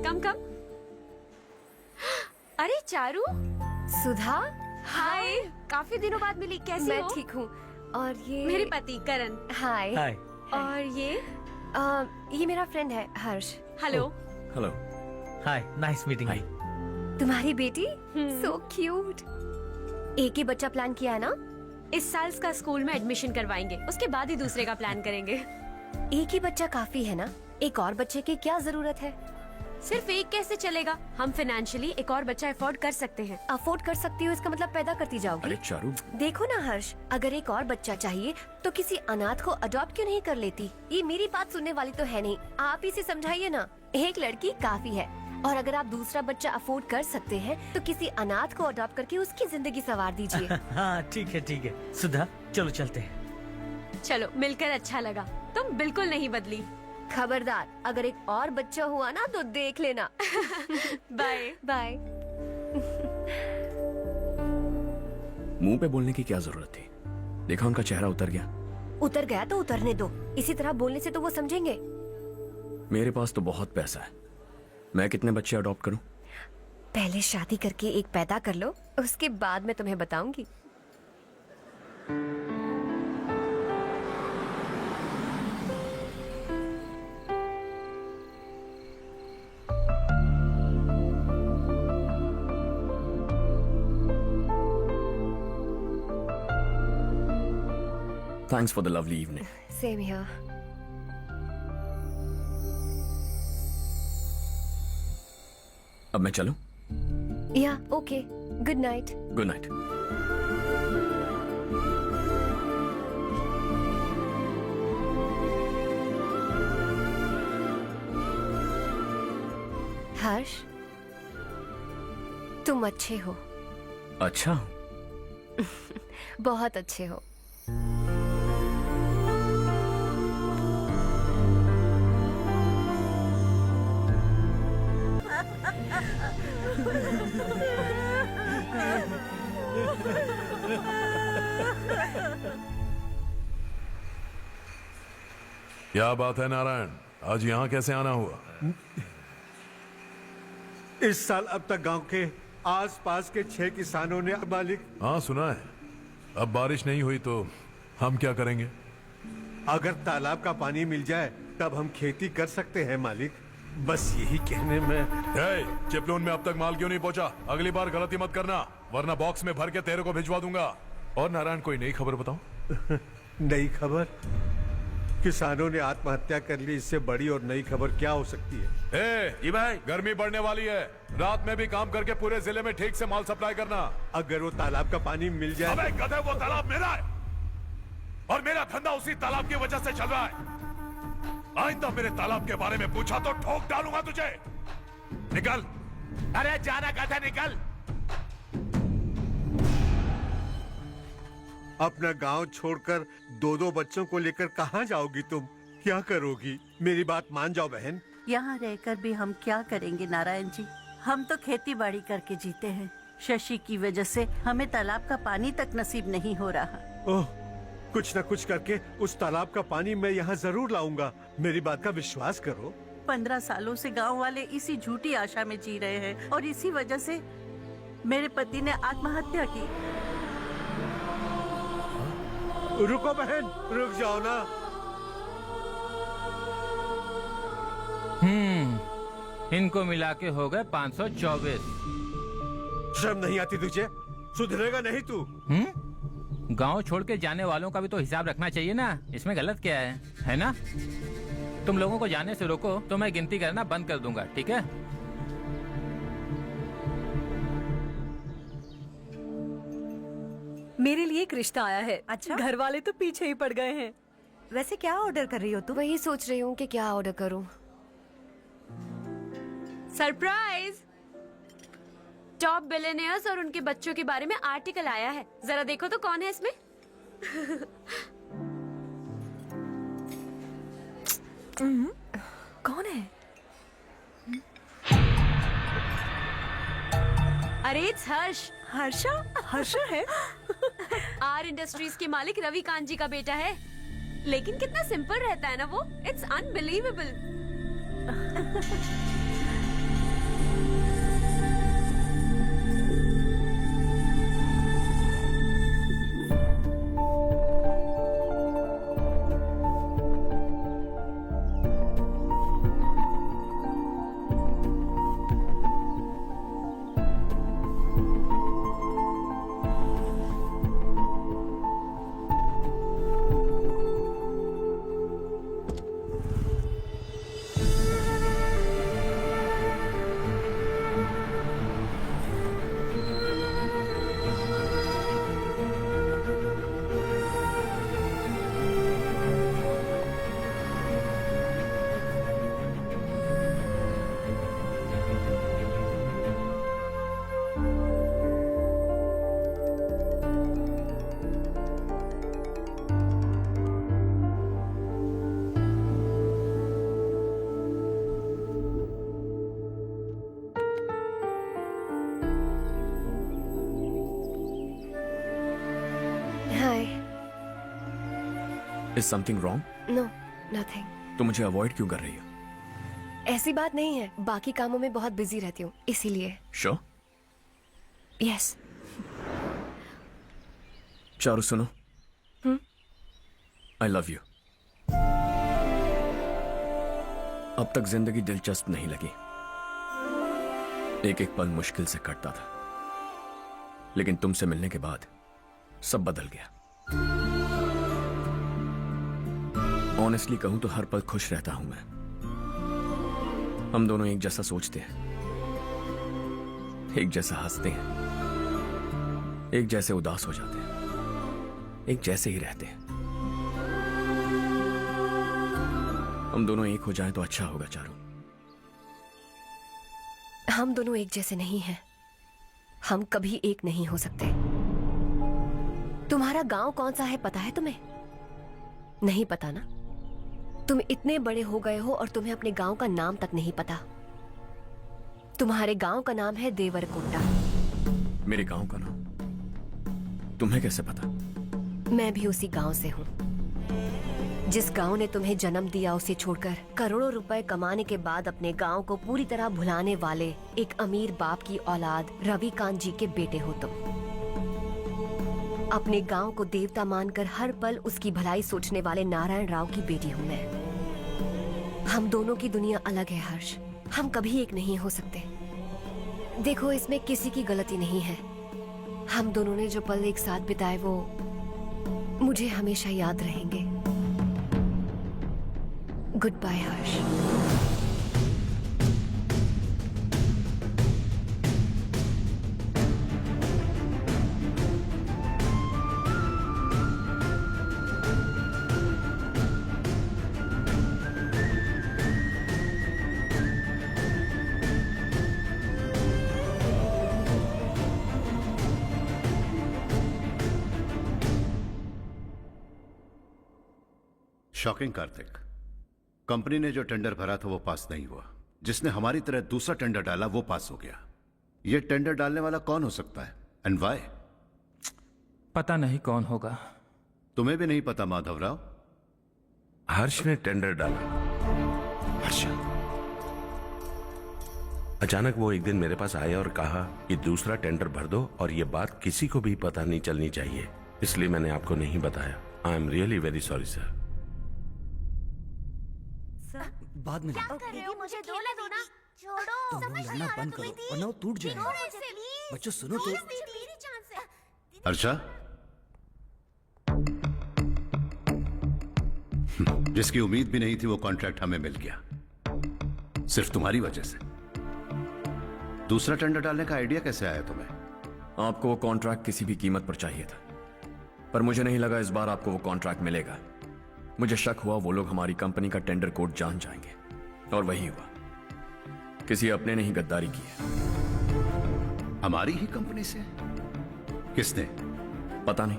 कम कम। अरे चारू। सुधा, हाय, काफी दिनों बाद मिली। कैसी मैं हो? ठीक हूँ। और ये मेरे पति करण। हाय। हाय। और ये मेरा फ्रेंड है Harsh. Hello. Hello. Hi, nice meeting you. तुम्हारी बेटी सो क्यूट। एक ही बच्चा प्लान किया है ना? इस साल इसका स्कूल में एडमिशन करवाएंगे, उसके बाद ही दूसरे का प्लान करेंगे। एक ही बच्चा काफी है ना? एक और बच्चे की क्या जरूरत है? सिर्फ एक कैसे चलेगा? हम फाइनेंशियली एक और बच्चा अफोर्ड कर सकते हैं। अफोर्ड कर सकती हो इसका मतलब पैदा करती जाओगी? अरे चारू, देखो ना हर्ष, अगर एक और बच्चा चाहिए तो किसी अनाथ को अडॉप्ट क्यों नहीं कर लेती? ये मेरी बात सुनने वाली तो है नहीं। आप इसे समझाइए ना। एक लड़की काफी है, और अगर आप दूसरा बच्चा अफोर्ड कर सकते हैं तो किसी अनाथ को अडॉप्ट करके उसकी जिंदगी संवार दीजिए। हाँ ठीक है ठीक है। सुधा चलो चलते हैं। चलो, मिलकर अच्छा लगा। तुम बिल्कुल नहीं बदली। खबरदार, अगर एक और बच्चा हुआ ना तो देख लेना। Bye bye. मुंह पे बोलने की क्या जरूरत थी? देखा उनका चेहरा उतर गया। उतर गया तो उतरने दो। इसी तरह बोलने से तो वो समझेंगे। मेरे पास तो बहुत पैसा है। मैं कितने बच्चे अडॉप्ट करूं? पहले शादी करके एक पैदा कर लो, उसके बाद मैं तुम्हें बताऊंगी। Thanks for the lovely evening. Same here. अब मैं चलूं? Yeah, okay. Good night. Good night. Harsh, तुम अच्छे हो। अच्छा, बहुत अच्छे हो। क्या बात है नारायण, आज यहाँ कैसे आना हुआ? इस साल अब तक गांव के आसपास के 6 किसानों ने मालिक। हाँ सुना है। अब बारिश नहीं हुई तो हम क्या करेंगे? अगर तालाब का पानी मिल जाए तब हम खेती कर सकते हैं मालिक। बस यही कहने में। चिपलून में अब तक माल क्यों नहीं पहुंचा? अगली बार गलती मत करना, वरना बॉक्स में भर के तेरे को भिजवा दूंगा। और नारायण, कोई नई खबर बताओ। नई खबर? किसानों ने आत्महत्या कर ली, इससे बड़ी और नई खबर क्या हो सकती है? जी भाई, गर्मी बढ़ने वाली है, रात में भी काम करके पूरे जिले में ठीक से माल सप्लाई करना। अगर वो तालाब का पानी मिल जाए। अबे गधे, वो तालाब मेरा है और मेरा धंधा उसी तालाब की वजह से चल रहा है। आइंदा मेरे तालाब के बारे में पूछा तो ठोक डालूंगा तुझे। निकल। अरे जाना गधे, निकल। अपना गांव छोड़कर 2-2 बच्चों को लेकर कहां जाओगी तुम? क्या करोगी? मेरी बात मान जाओ बहन। यहाँ रहकर भी हम क्या करेंगे नारायण जी? हम तो खेती बाड़ी करके जीते हैं। शशि की वजह से हमें तालाब का पानी तक नसीब नहीं हो रहा। ओह, कुछ न कुछ करके उस तालाब का पानी मैं यहाँ जरूर लाऊंगा। मेरी बात का विश्वास करो। 15 सालों से गांव वाले इसी झूठी आशा में जी रहे हैं और इसी वजह से मेरे पति ने आत्महत्या की। रुको बहन, रुक जाओ ना। इनको मिला के हो गए 524। शर्म नहीं आती तुझे? सुधरेगा नहीं तू? गांव छोड़ के जाने वालों का भी तो हिसाब रखना चाहिए ना। इसमें गलत क्या है ना? तुम लोगों को जाने से रोको तो मैं गिनती करना बंद कर दूंगा, ठीक है? मेरे लिए एक रिश्ता आया है। अच्छा? घर वाले तो पीछे ही पड़ गए हैं। वैसे क्या ऑर्डर कर रही हो तुम? वही सोच रही हूँ कि क्या ऑर्डर करूँ। सरप्राइज! टॉप बिलियनियर्स और उनके बच्चों के बारे में आर्टिकल आया है। जरा देखो तो कौन है इसमें। कौन है? अरे इट्स हर्ष। हर्षा है? आर इंडस्ट्रीज के मालिक रवि कांत जी का बेटा है। लेकिन कितना सिंपल रहता है ना वो। It's unbelievable. Is something wrong? No nothing. तो मुझे अवॉइड क्यों कर रही हो? ऐसी बात नहीं है, बाकी कामों में बहुत बिजी रहती हूँ इसीलिए। श्योर? यस। चारू सुनो। I love you. अब तक जिंदगी दिलचस्प नहीं लगी। एक एक पल मुश्किल से कटता था, लेकिन तुमसे मिलने के बाद सब बदल गया। ऑनेस्टली कहूं तो हर पल खुश रहता हूं मैं। हम दोनों एक जैसा सोचते हैं, एक जैसा हंसते हैं, एक जैसे उदास हो जाते हैं, एक जैसे ही रहते हैं। हम दोनों एक हो जाएं तो अच्छा होगा चारू। हम दोनों एक जैसे नहीं हैं। हम कभी एक नहीं हो सकते। तुम्हारा गांव कौन सा है पता है तुम्हें? नहीं पता ना? तुम इतने बड़े हो गए हो और तुम्हें अपने गांव का नाम तक नहीं पता। तुम्हारे गांव का नाम है देवरकोटा। मेरे गांव का नाम तुम्हें कैसे पता? मैं भी उसी गांव से हूँ। जिस गांव ने तुम्हें जन्म दिया उसे छोड़कर करोड़ों रुपए कमाने के बाद अपने गांव को पूरी तरह भुलाने वाले एक अमीर बाप की औलाद रवि कांत जी के बेटे हो तुम। अपने गांव को देवता मानकर हर पल उसकी भलाई सोचने वाले नारायण राव की बेटी हूँ मैं। हम दोनों की दुनिया अलग है हर्ष। हम कभी एक नहीं हो सकते। देखो इसमें किसी की गलती नहीं है। हम दोनों ने जो पल एक साथ बिताए वो मुझे हमेशा याद रहेंगे। गुड बाय हर्ष। शॉकिंग कार्तिक। कंपनी ने जो टेंडर भरा था वो पास नहीं हुआ। जिसने हमारी तरह दूसरा टेंडर डाला वो पास हो गया। ये टेंडर डालने वाला कौन हो सकता है एंड व्हाई? पता नहीं कौन होगा। तुम्हें भी नहीं पता माधवराव? हर्ष ने टेंडर डाला। हर्ष अचानक वो एक दिन मेरे पास आया और कहा कि दूसरा टेंडर भर दो और ये बात किसी को भी पता नहीं चलनी चाहिए, इसलिए मैंने आपको नहीं बताया। I am really very sorry sir. बाद में क्या कर रहे हो? मुझे खेलने दो ना। तुम लोग लड़ना बंद करो वरना वो टूट जाएगा। बच्चों सुनो तो। अर्षा, जिसकी उम्मीद भी नहीं थी वो कॉन्ट्रैक्ट हमें मिल गया, सिर्फ तुम्हारी वजह से। दूसरा टेंडर डालने का आइडिया कैसे आया तुम्हें? आपको वो कॉन्ट्रैक्ट किसी भी कीमत पर चाहिए था, पर मुझे नहीं लगा इस बार आपको वो कॉन्ट्रैक्ट मिलेगा। मुझे शक हुआ वो लोग हमारी कंपनी का टेंडर कोड जान जाएंगे, और वही हुआ। किसी अपने ने ही गद्दारी की है। हमारी ही कंपनी से? किसने? पता नहीं,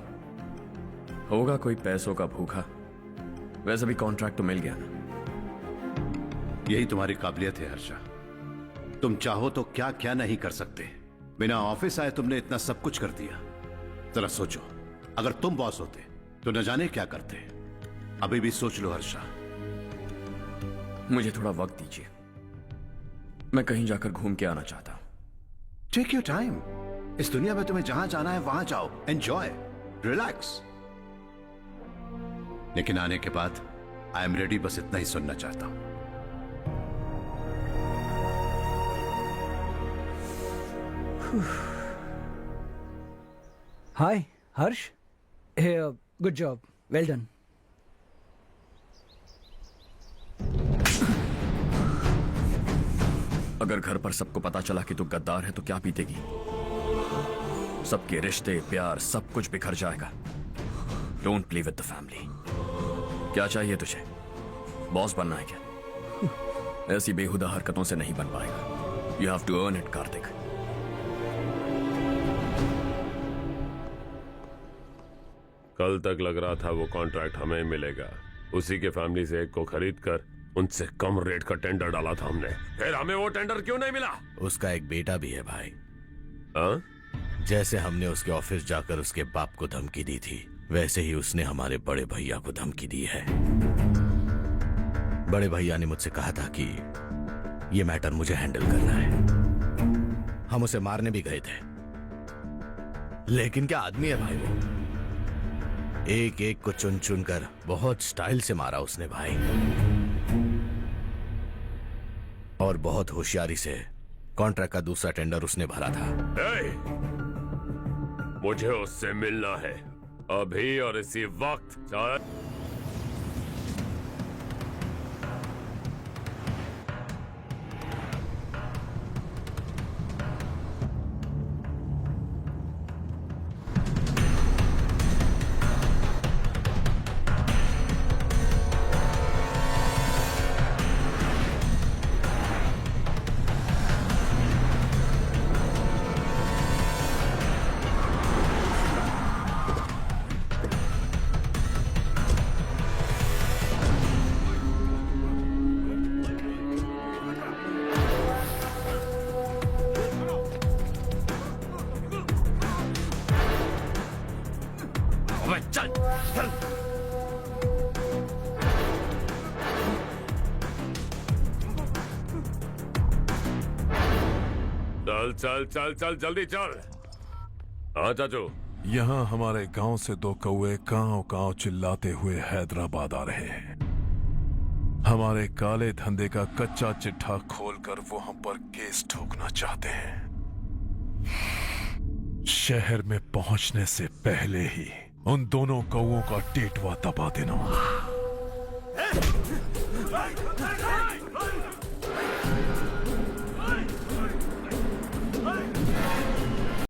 होगा कोई पैसों का भूखा। वैसे भी कॉन्ट्रैक्ट तो मिल गया ना। यही तुम्हारी काबिलियत है हर्षा, तुम चाहो तो क्या क्या नहीं कर सकते। बिना ऑफिस आए तुमने इतना सब कुछ कर दिया। जरा सोचो, अगर तुम बॉस होते तो न जाने क्या करते। अभी भी सोच लो हर्षा। मुझे थोड़ा वक्त दीजिए, मैं कहीं जाकर घूम के आना चाहता हूं। Take your time. इस दुनिया में तुम्हें जहां जाना है वहां जाओ, एंजॉय, रिलैक्स। लेकिन आने के बाद आई एम रेडी, बस इतना ही सुनना चाहता हूं। हाय हर्ष, गुड जॉब, वेल डन। अगर घर पर सबको पता चला कि तू गद्दार है तो क्या बीतेगी? सबके रिश्ते, प्यार, सब कुछ बिखर जाएगा। Don't play with the family. क्या चाहिए तुझे? बॉस बनना है क्या? ऐसी बेहुदा हरकतों से नहीं बन पाएगा। You have to earn it Kartik. कल तक लग रहा था वो कॉन्ट्रैक्ट हमें मिलेगा। उसी के फैमिली से एक को खरीद कर उनसे कम रेट का टेंडर डाला था हमने। फिर हमें वो टेंडर क्यों नहीं मिला? उसका एक बेटा भी है भाई। हाँ? जैसे हमने उसके ऑफिस जाकर उसके बाप को धमकी दी थी, वैसे ही उसने हमारे बड़े भैया को धमकी दी है। बड़े भैया ने मुझसे कहा था कि ये मैटर मुझे हैंडल करना है। हम उसे मारने भी गए थे, लेकिन क्या आदमी है भाई वो। एक एक को चुन चुन कर बहुत स्टाइल से मारा उसने भाई, और बहुत होशियारी से कॉन्ट्रैक्ट का दूसरा टेंडर उसने भरा था। मुझे उससे मिलना है अभी और इसी वक्त। चल चल चल चल जल्दी चल। हाँ चाचू। यहाँ हमारे गांव से दो कौए कांव कांव चिल्लाते हुए हैदराबाद आ रहे हैं। हमारे काले धंधे का कच्चा चिट्ठा खोलकर वो हम पर केस ठोकना चाहते हैं। शहर में पहुंचने से पहले ही उन दोनों कौओं का टेटवा दबा देना।